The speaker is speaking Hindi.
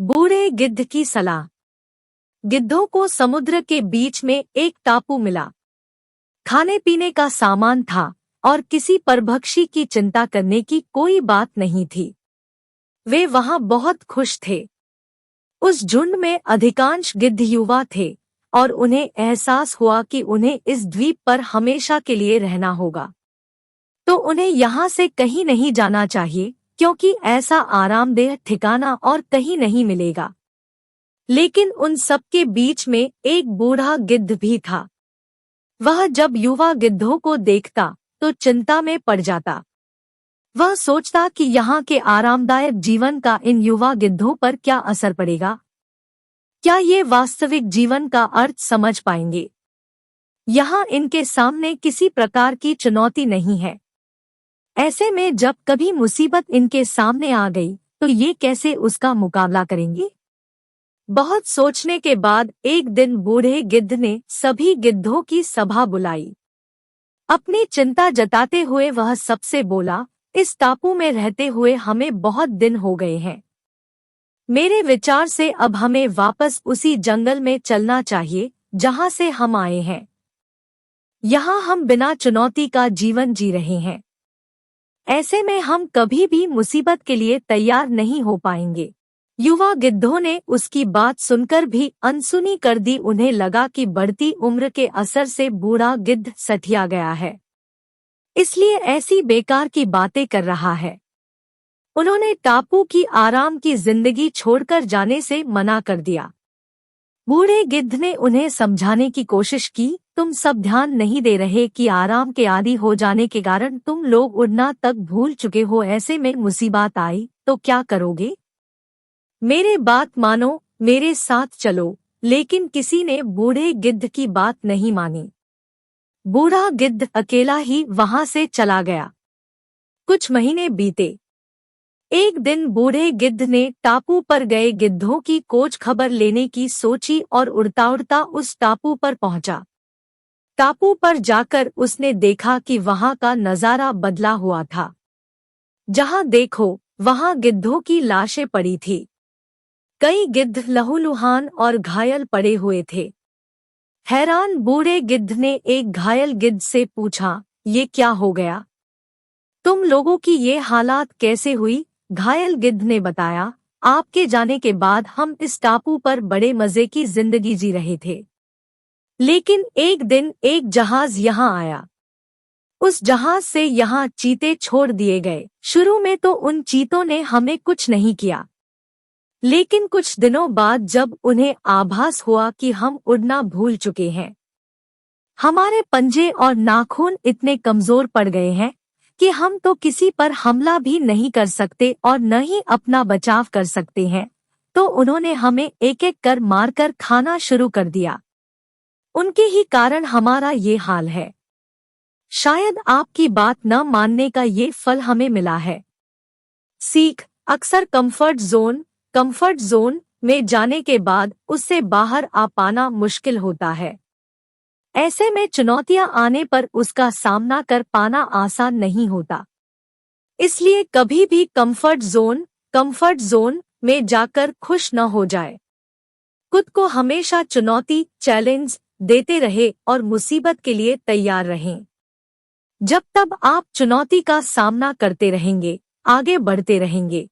बूढ़े गिद्ध की सलाह। गिद्धों को समुद्र के बीच में एक टापू मिला। खाने पीने का सामान था और किसी परभक्षी की चिंता करने की कोई बात नहीं थी। वे वहां बहुत खुश थे। उस झुंड में अधिकांश गिद्ध युवा थे और उन्हें एहसास हुआ कि उन्हें इस द्वीप पर हमेशा के लिए रहना होगा। तो उन्हें यहाँ से कहीं नहीं जाना चाहिए, क्योंकि ऐसा आरामदेह ठिकाना और कहीं नहीं मिलेगा। लेकिन उन सब के बीच में एक बूढ़ा गिद्ध भी था। वह जब युवा गिद्धों को देखता तो चिंता में पड़ जाता। वह सोचता कि यहाँ के आरामदायक जीवन का इन युवा गिद्धों पर क्या असर पड़ेगा। क्या ये वास्तविक जीवन का अर्थ समझ पाएंगे? यहाँ इनके सामने किसी प्रकार की चुनौती नहीं है। ऐसे में जब कभी मुसीबत इनके सामने आ गई तो ये कैसे उसका मुकाबला करेंगे? बहुत सोचने के बाद एक दिन बूढ़े गिद्ध ने सभी गिद्धों की सभा बुलाई। अपनी चिंता जताते हुए वह सबसे बोला, इस टापू में रहते हुए हमें बहुत दिन हो गए हैं। मेरे विचार से अब हमें वापस उसी जंगल में चलना चाहिए जहां से हम आए हैं। यहाँ हम बिना चुनौती का जीवन जी रहे हैं। ऐसे में हम कभी भी मुसीबत के लिए तैयार नहीं हो पाएंगे। युवा गिद्धों ने उसकी बात सुनकर भी अनसुनी कर दी। उन्हें लगा कि बढ़ती उम्र के असर से बूढ़ा गिद्ध सठिया गया है, इसलिए ऐसी बेकार की बातें कर रहा है। उन्होंने टापू की आराम की जिंदगी छोड़कर जाने से मना कर दिया। बूढ़े गिद्ध ने उन्हें समझाने की कोशिश की, तुम सब ध्यान नहीं दे रहे कि आराम के आदी हो जाने के कारण तुम लोग उड़ना तक भूल चुके हो। ऐसे में मुसीबत आई तो क्या करोगे? मेरे बात मानो, मेरे साथ चलो। लेकिन किसी ने बूढ़े गिद्ध की बात नहीं मानी। बूढ़ा गिद्ध अकेला ही वहां से चला गया। कुछ महीने बीते। एक दिन बूढ़े गिद्ध ने टापू पर गए गिद्धों की खोज खबर लेने की सोची और उड़ता उड़ता उस टापू पर पहुंचा। टापू पर जाकर उसने देखा कि वहां का नजारा बदला हुआ था। जहां देखो वहां गिद्धों की लाशें पड़ी थी। कई गिद्ध लहूलुहान और घायल पड़े हुए थे। हैरान बूढ़े गिद्ध ने एक घायल गिद्ध से पूछा, ये क्या हो गया? तुम लोगों की ये हालात कैसे हुई? घायल गिद्ध ने बताया, आपके जाने के बाद हम इस टापू पर बड़े मजे की जिंदगी जी रहे थे। लेकिन एक दिन एक जहाज यहाँ आया। उस जहाज से यहाँ चीते छोड़ दिए गए। शुरू में तो उन चीतों ने हमें कुछ नहीं किया, लेकिन कुछ दिनों बाद जब उन्हें आभास हुआ कि हम उड़ना भूल चुके हैं, हमारे पंजे और नाखून इतने कमजोर पड़ गए हैं कि हम तो किसी पर हमला भी नहीं कर सकते और न ही अपना बचाव कर सकते हैं, तो उन्होंने हमें एक एक कर मारकर खाना शुरू कर दिया। उनके ही कारण हमारा ये हाल है। शायद आपकी बात न मानने का ये फल हमें मिला है। सीख, अक्सर कंफर्ट जोन में जाने के बाद उससे बाहर आ पाना मुश्किल होता है। ऐसे में चुनौतियां आने पर उसका सामना कर पाना आसान नहीं होता। इसलिए कभी भी कंफर्ट जोन में जाकर खुश न हो जाए। खुद को हमेशा चैलेंज देते रहे और मुसीबत के लिए तैयार रहें। जब तब आप चुनौती का सामना करते रहेंगे, आगे बढ़ते रहेंगे।